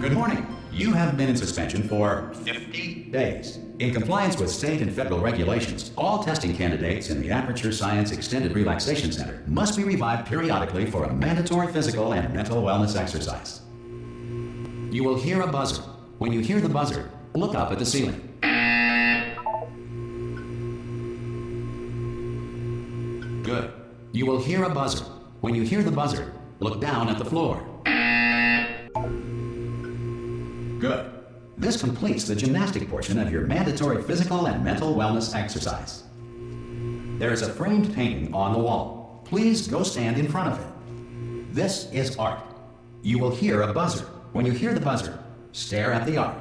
Good morning. You have been in suspension for 50 days. In compliance with state and federal regulations, all testing candidates in the Aperture Science Extended Relaxation Center must be revived periodically for a mandatory physical and mental wellness exercise. You will hear a buzzer. When you hear the buzzer, look up at the ceiling. Good. You will hear a buzzer. When you hear the buzzer, look down at the floor. Good. This completes the gymnastic portion of your mandatory physical and mental wellness exercise. There is a framed painting on the wall. Please go stand in front of it. This is art. You will hear a buzzer. When you hear the buzzer, stare at the art.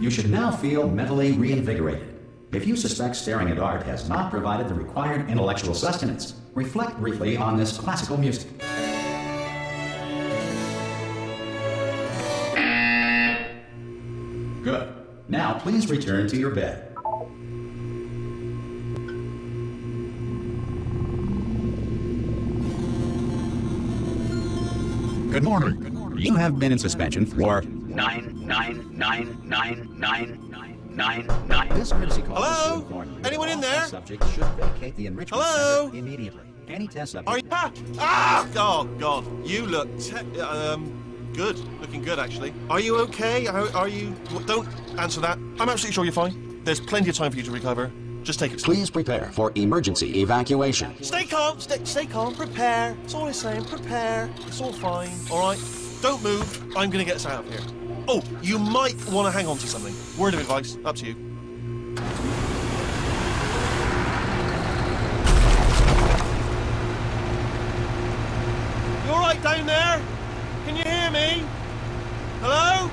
You should now feel mentally reinvigorated. If you suspect staring at art has not provided the required intellectual sustenance, reflect briefly on this classical music. Good. Now please return to your bed. Good morning. You have been in suspension for 9999999. This courtesy call. Hello? Anyone in there? Subject should vacate the enrichment Hello? center immediately. Any test subject. Are you? Oh God! You look good. Looking good, actually. Are you okay? Are you? Don't answer that. I'm absolutely sure you're fine. There's plenty of time for you to recover. Just take it slow. Please prepare for emergency evacuation. Stay calm. Stay calm. Prepare. That's all I'm saying. Prepare. It's all fine. All right. Don't move. I'm gonna get us out of here. Oh, you might want to hang on to something. Word of advice. Up to you. You all right down there? Can you hear me? Hello?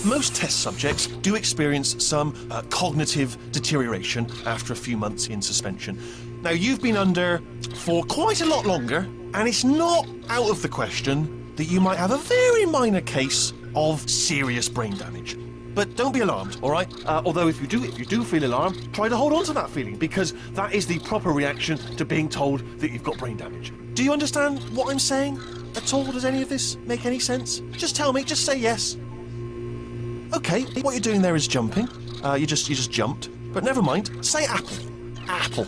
Most test subjects do experience some cognitive deterioration after a few months in suspension. Now, you've been under for quite a lot longer, and it's not out of the question that you might have a very minor case of serious brain damage. But don't be alarmed, all right? Although if you do feel alarmed, try to hold on to that feeling, because that is the proper reaction to being told that you've got brain damage. Do you understand what I'm saying at all? Does any of this make any sense? Just tell me, just say yes. Okay, what you're doing there is jumping. You just jumped. But never mind, say apple. Apple.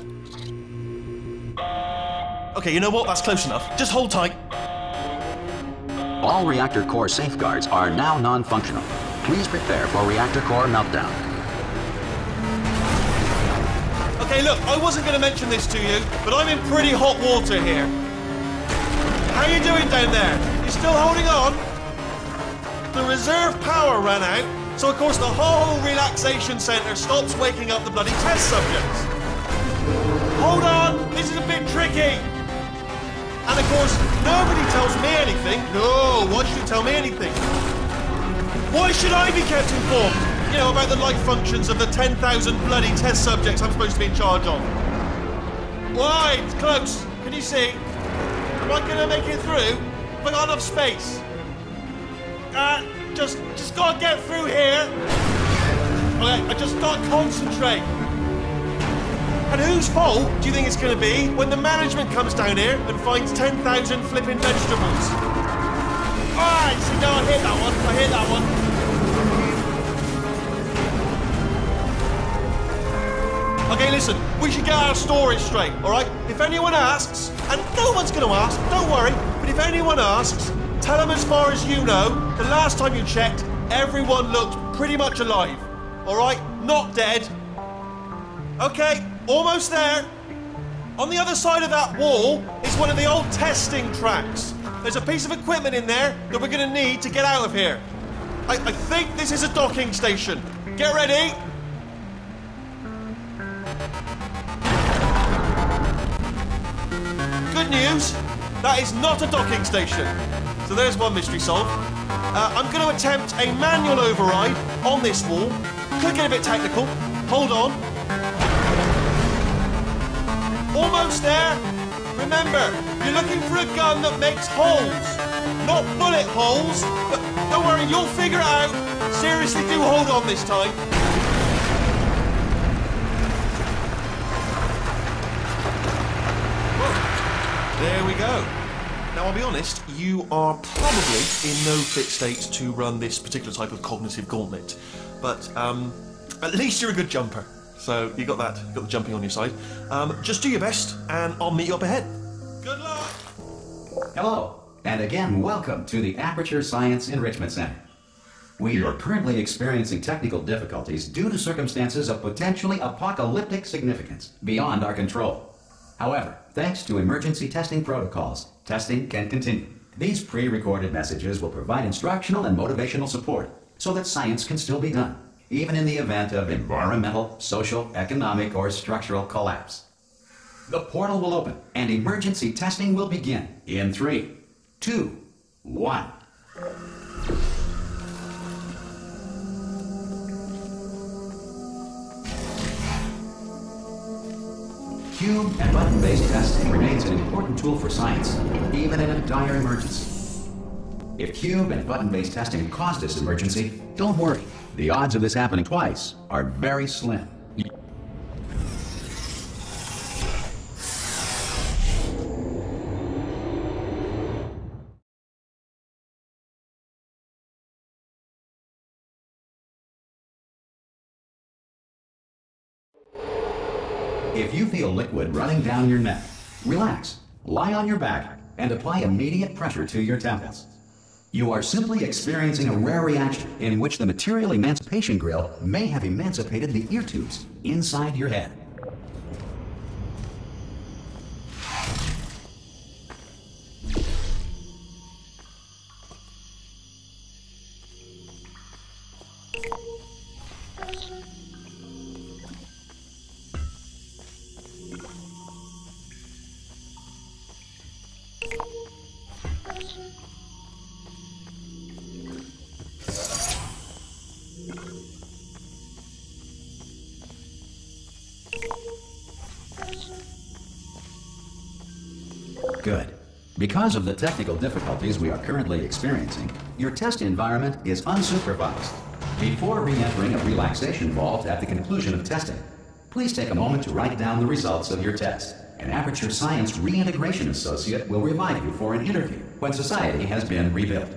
Okay, you know what? That's close enough. Just hold tight. All reactor core safeguards are now non-functional. Please prepare for reactor core meltdown. Okay, look, I wasn't going to mention this to you, but I'm in pretty hot water here. How you doing down there? You still holding on? The reserve power ran out, so of course the whole relaxation centre stops waking up the bloody test subjects. Hold on, this is a bit tricky. And of course, nobody tells me anything. No, why should you tell me anything? Why should I be kept informed? You know, about the life functions of the 10,000 bloody test subjects I'm supposed to be in charge of. Why? It's close. Can you see? Am I going to make it through? Have I got enough space? Just gotta get through here. Okay, I just gotta concentrate. And whose fault do you think it's gonna be when the management comes down here and finds 10,000 flipping vegetables? Alright, see, no, I hit that one. Okay, listen, we should get our stories straight, alright? If anyone asks, and no one's gonna ask, don't worry, but if anyone asks, tell them as far as you know, the last time you checked, everyone looked pretty much alive. Alright? Not dead. Okay, almost there. On the other side of that wall is one of the old testing tracks. There's a piece of equipment in there that we're going to need to get out of here. I think this is a docking station. Get ready. Good news, that is not a docking station. So there's one mystery solved. I'm going to attempt a manual override on this wall. Could get a bit technical. Hold on. Almost there. Remember, you're looking for a gun that makes holes. Not bullet holes, but don't worry, you'll figure it out. Seriously, do hold on this time. There we go. Now, I'll be honest, you are probably in no fit state to run this particular type of cognitive gauntlet. But at least you're a good jumper. So you got that, got the jumping on your side. Just do your best, and I'll meet you up ahead. Good luck! Hello, and again, welcome to the Aperture Science Enrichment Center. We are currently experiencing technical difficulties due to circumstances of potentially apocalyptic significance beyond our control. However, thanks to emergency testing protocols, testing can continue. These pre-recorded messages will provide instructional and motivational support so that science can still be done, even in the event of environmental, social, economic, or structural collapse. The portal will open and emergency testing will begin in 3, 2, 1. Cube and button-based testing remains an important tool for science, even in a dire emergency. If cube and button-based testing caused this emergency, don't worry. The odds of this happening twice are very slim. If you feel liquid running down your neck, relax, lie on your back, and apply immediate pressure to your temples. You are simply experiencing a rare reaction in which the material emancipation grill may have emancipated the ear tubes inside your head. Good. Because of the technical difficulties we are currently experiencing, your test environment is unsupervised. Before re-entering a relaxation vault at the conclusion of testing, please take a moment to write down the results of your test. An Aperture Science Reintegration Associate will revive you for an interview when society has been rebuilt.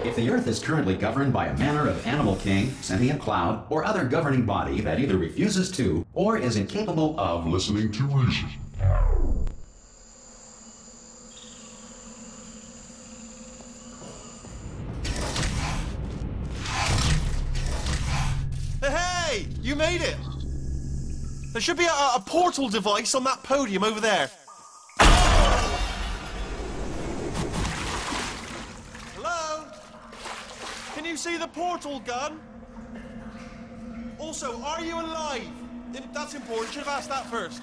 If the Earth is currently governed by a manner of animal king, sentient cloud, or other governing body that either refuses to or is incapable of listening to reason. Hey! You made it! There should be a portal device on that podium over there. Can you see the portal gun? Also, are you alive? That's important. Should have asked that first.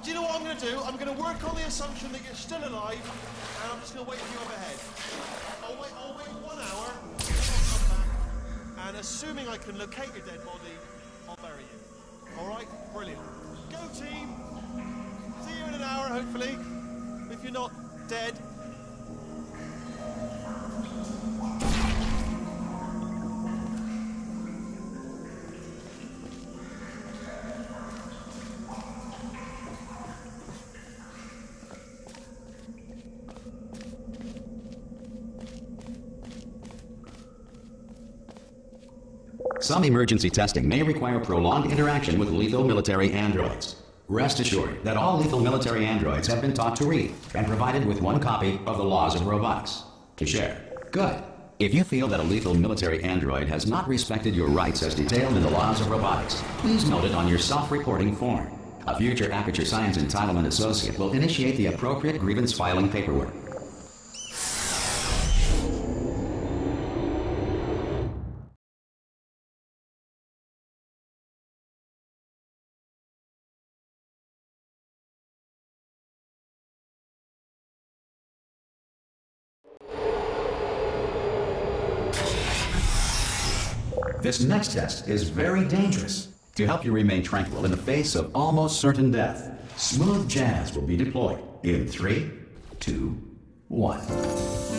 Do you know what I'm going to do? I'm going to work on the assumption that you're still alive, and I'm just going to wait for you up ahead. I'll wait 1 hour, I'll come back, and assuming I can locate your dead body, I'll bury you. All right? Brilliant. Go, team. See you in an hour, hopefully, if you're not dead. Some emergency testing may require prolonged interaction with lethal military androids. Rest assured that all lethal military androids have been taught to read and provided with 1 copy of the Laws of Robotics to share. Good. If you feel that a lethal military android has not respected your rights as detailed in the Laws of Robotics, please note it on your self-reporting form. A future Aperture Science Entitlement Associate will initiate the appropriate grievance filing paperwork. This next test is very dangerous. To help you remain tranquil in the face of almost certain death, smooth jazz will be deployed in 3, 2, 1.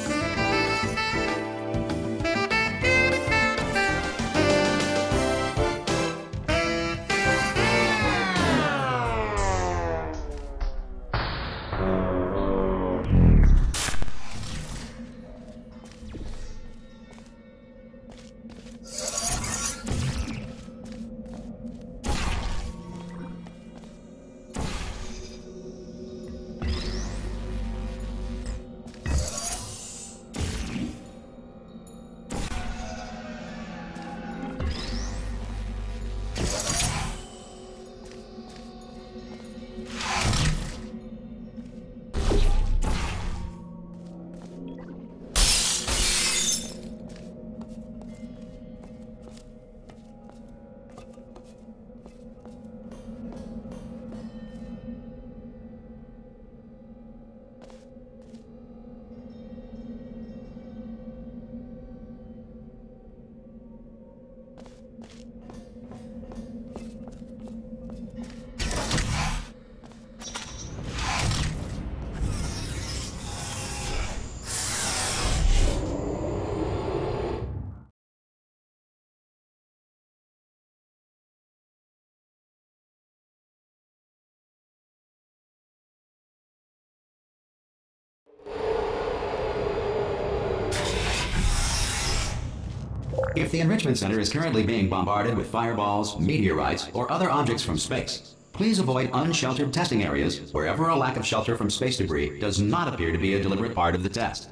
If the Enrichment Center is currently being bombarded with fireballs, meteorites, or other objects from space, please avoid unsheltered testing areas wherever a lack of shelter from space debris does not appear to be a deliberate part of the test.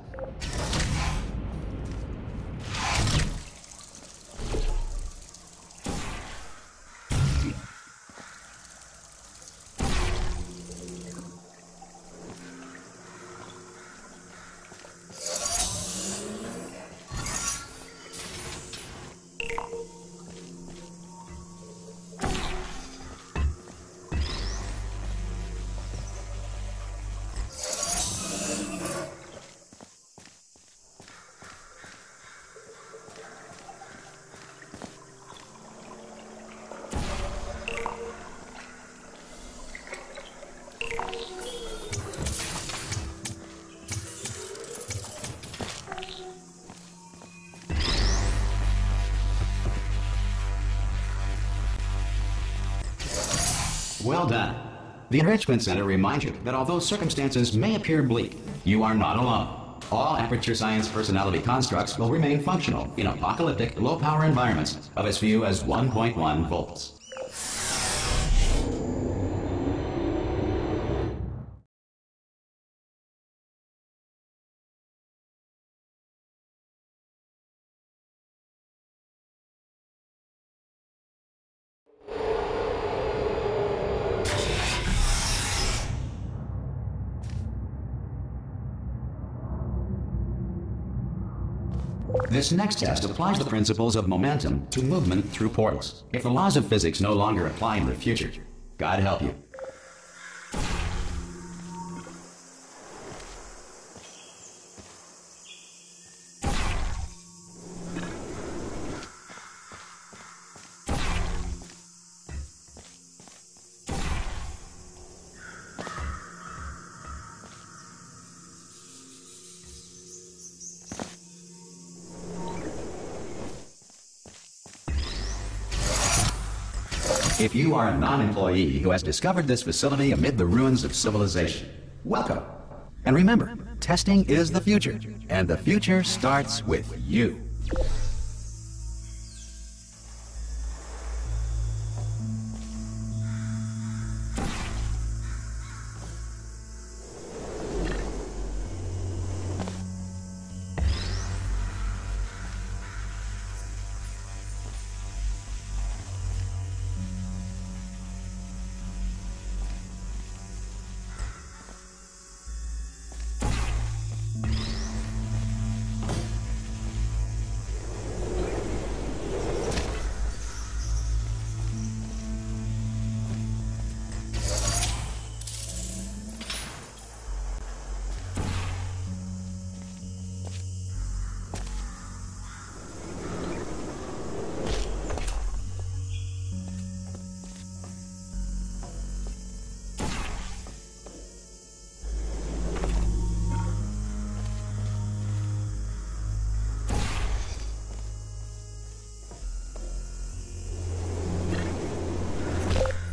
Well done. The Enrichment Center reminds you that although circumstances may appear bleak, you are not alone. All Aperture Science personality constructs will remain functional in apocalyptic, low-power environments of as few as 1.1 volts. This next test applies the principles of momentum to movement through portals. If the laws of physics no longer apply in the future, God help you. If you are a non-employee who has discovered this facility amid the ruins of civilization, welcome. And remember, testing is the future, and the future starts with you.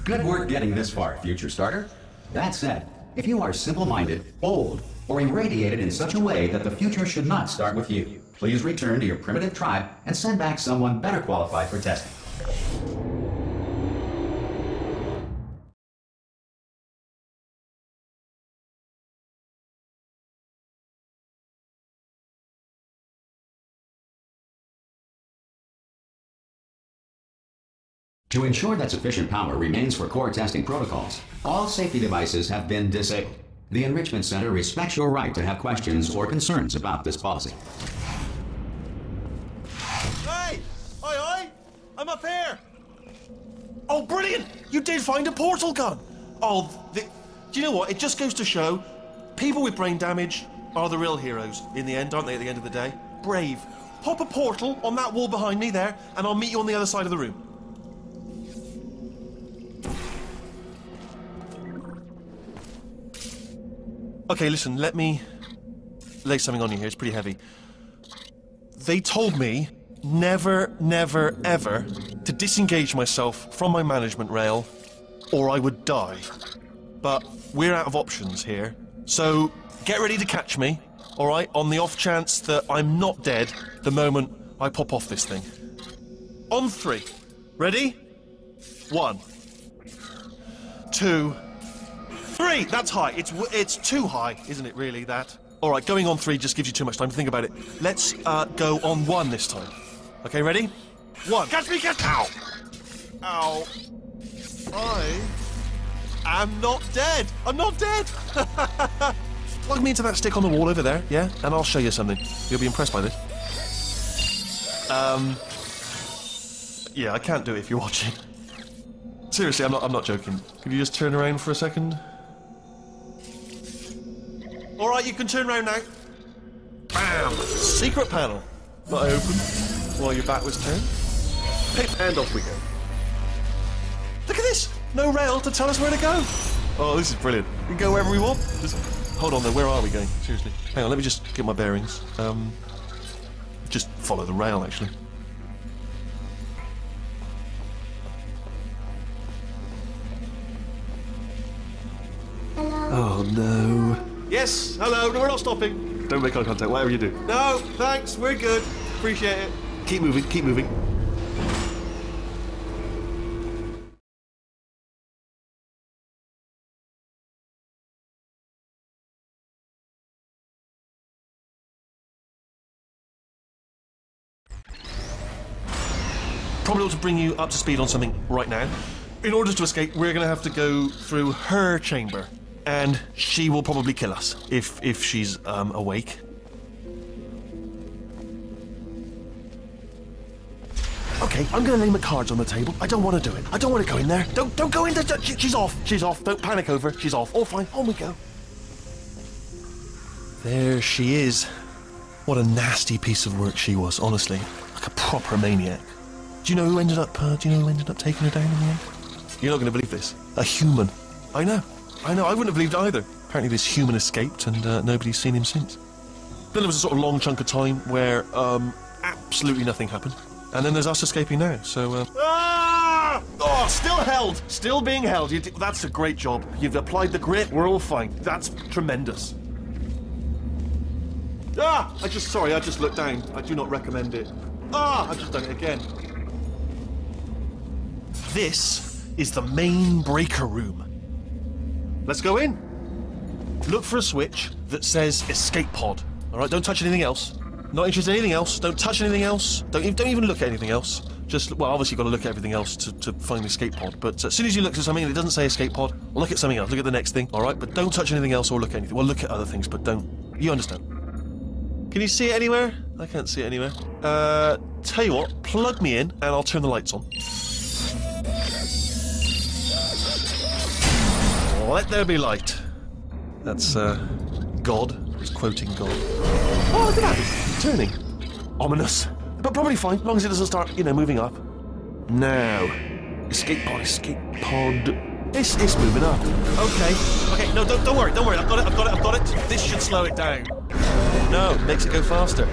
Good work getting this far, future starter. That said, if you are simple-minded, old, or irradiated in such a way that the future should not start with you, please return to your primitive tribe and send back someone better qualified for testing. To ensure that sufficient power remains for core testing protocols, all safety devices have been disabled. The Enrichment Center respects your right to have questions or concerns about this policy. Hey! Oi! I'm up here! Oh, brilliant! You did find a portal gun! Oh, do you know what? It just goes to show, people with brain damage are the real heroes in the end, aren't they, at the end of the day? Brave. Pop a portal on that wall behind me there, and I'll meet you on the other side of the room. Okay, listen, let me lay something on you here. It's pretty heavy. They told me never, never, ever to disengage myself from my management rail or I would die. But we're out of options here. So get ready to catch me, all right, on the off chance that I'm not dead the moment I pop off this thing. On 3. Ready? 1, 2, 3! That's high. It's too high, isn't it, really, that? All right, going on 3 just gives you too much time to think about it. Let's go on 1 this time. Okay, ready? 1. Catch me, catch... Ow! Ow. I am not dead. I'm not dead! Plug me into that stick on the wall over there, yeah? And I'll show you something. You'll be impressed by this. Yeah, I can't do it if you're watching. Seriously, I'm not joking. Could you just turn around for a second? All right, you can turn around now. Bam! Secret panel. That I opened while your back was turned. Pip, and off we go. Look at this! No rail to tell us where to go. Oh, this is brilliant. We can go wherever we want. Just hold on there. Where are we going? Seriously. Hang on, let me just get my bearings. Just follow the rail, actually. Oh, no. Yes, hello, no, we're not stopping. Don't make eye contact, whatever you do. No, thanks, we're good. Appreciate it. Keep moving, keep moving. Probably ought to bring you up to speed on something right now. In order to escape, we're going to have to go through her chamber. And she will probably kill us, if she's, awake. Okay, I'm gonna lay my cards on the table. I don't want to do it. I don't want to go in there. Don't go in there. She's off. She's off. Don't panic over. She's off. All fine. On we go. There she is. What a nasty piece of work she was, honestly. Like a proper maniac. Do you know who ended up taking her down in the end? You're not going to believe this. A human. I know. I wouldn't have believed either. Apparently this human escaped and nobody's seen him since. Then there was a sort of long chunk of time where absolutely nothing happened. And then there's us escaping now, so... Ah! Oh, still held! Still being held. That's a great job. You've applied the grit, we're all fine. That's tremendous. Ah! I just looked down. I do not recommend it. Ah! I've just done it again. This is the main breaker room. Let's go in. Look for a switch that says escape pod. All right, don't touch anything else. Not interested in anything else. Don't touch anything else. Don't even look at anything else. Just, well, obviously you've got to look at everything else to find the escape pod. But as soon as you look at something and it doesn't say escape pod, look at something else. Look at the next thing, all right? But don't touch anything else or look at anything. Well, look at other things, but don't. You understand. Can you see it anywhere? I can't see it anywhere. Tell you what, plug me in and I'll turn the lights on. Let there be light. That's, God. He's quoting God. Oh, look at that. It's turning. Ominous. But probably fine, as long as it doesn't start, moving up. Now. Escape pod. It's moving up. Okay, no, don't worry. I've got it. This should slow it down. No, makes it go faster.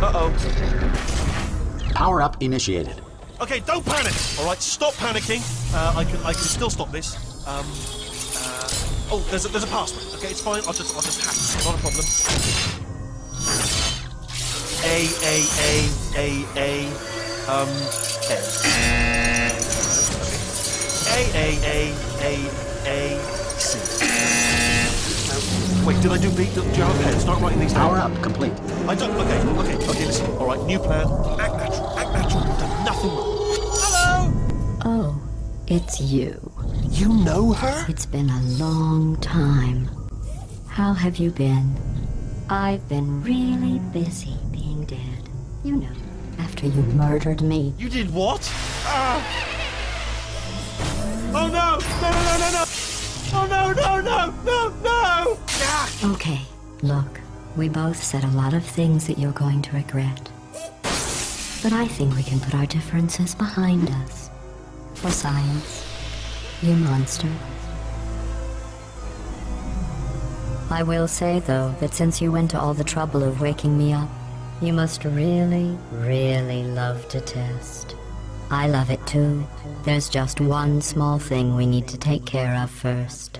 Uh-oh. Power up initiated. Okay, don't panic. All right, stop panicking. I can still stop this. Oh, there's a password. Okay, it's fine. I'll just hack it. Not a problem. A. C. Wait, did I do B? Do you have a pen? Start writing these down. Power up, complete. I don't. Okay, listen. All right, new plan. Act natural. Act natural. You've done nothing wrong. Hello! Oh, it's you. You know her? It's been a long time. How have you been? I've been really busy being dead. You know, after you murdered me. You did what? Oh no! No! Oh no! Ah! Okay, look, we both said a lot of things that you're going to regret. But I think we can put our differences behind us. For science, you monster. I will say, though, that since you went to all the trouble of waking me up, you must really, really love to test. I love it too. There's just one small thing we need to take care of first.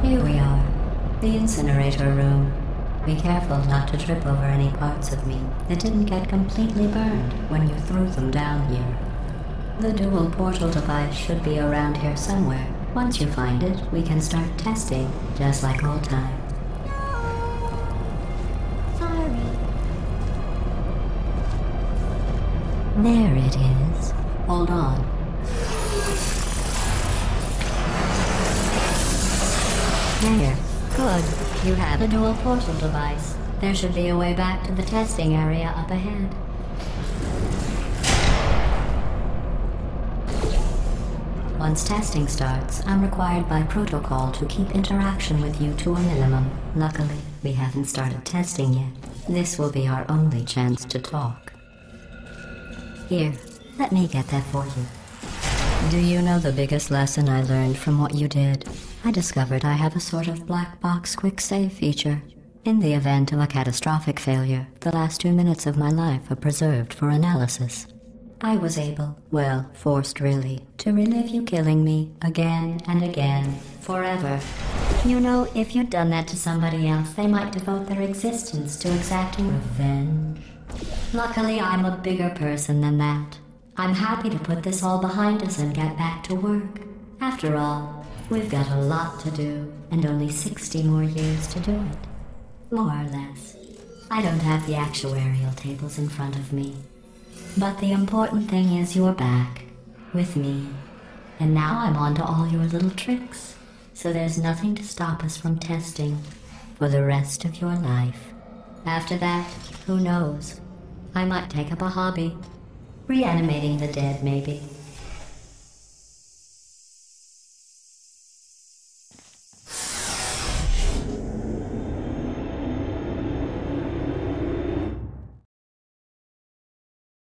Here we are, the incinerator room. Be careful not to trip over any parts of me that didn't get completely burned when you threw them down here. The dual portal device should be around here somewhere. Once you find it, we can start testing, just like old times. Sorry. There it is. Hold on. There. Good. You have a dual portal device. There should be a way back to the testing area up ahead. Once testing starts, I'm required by protocol to keep interaction with you to a minimum. Luckily, we haven't started testing yet. This will be our only chance to talk. Here, let me get that for you. Do you know the biggest lesson I learned from what you did? I discovered I have a sort of black box quick save feature. In the event of a catastrophic failure, the last 2 minutes of my life are preserved for analysis. I was able, well, forced really, to relive you killing me again and again, forever. You know, if you'd done that to somebody else, they might devote their existence to exacting revenge. Luckily, I'm a bigger person than that. I'm happy to put this all behind us and get back to work. After all, we've got a lot to do, and only 60 more years to do it. More or less. I don't have the actuarial tables in front of me. But the important thing is you're back, with me. And now I'm on to all your little tricks. So there's nothing to stop us from testing for the rest of your life. After that, who knows? I might take up a hobby. Reanimating the dead, maybe.